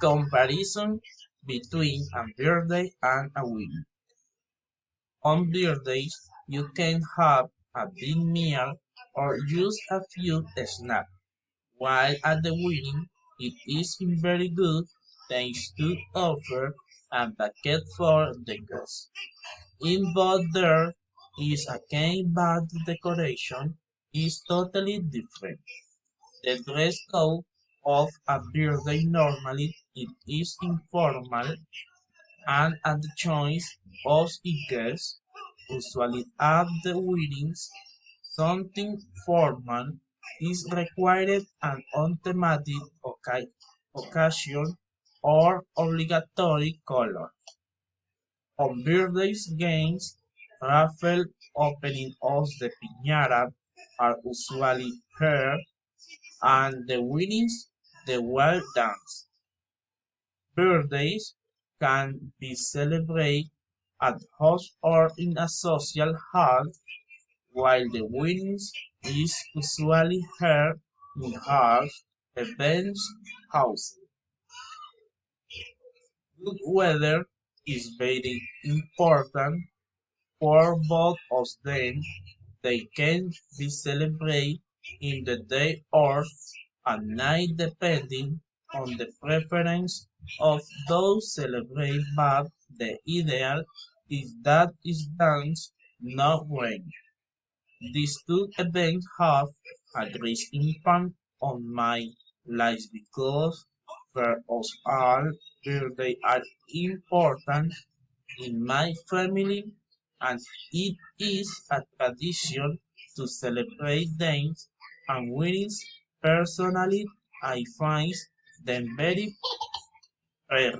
Comparison between a birthday and a wedding. On birthdays, you can have a big meal or just a few snacks, while at the wedding, it is very good things to offer a banquet for the guests. In both there is a cake, but the decoration is totally different. The dress code of a birthday normally it is informal and at the choice of its guests, usually at the weddings, something formal is required and on thematic occasion or obligatory color. On birthdays, games, raffle opening of the piñata are usually here, and the winnings, the wild dance. Birthdays can be celebrated at home or in a social hall, while the winnings is usually held in halls, events, houses. Good weather is very important for both of them. They can be celebrated in the day or at night depending on the preference of those celebrating, but the ideal is that is dance, not rain. These two events have a great impact on my life because for us all, birthdays are important in my family, and it is a tradition to celebrate them and winnings. Personally, I find them very rare.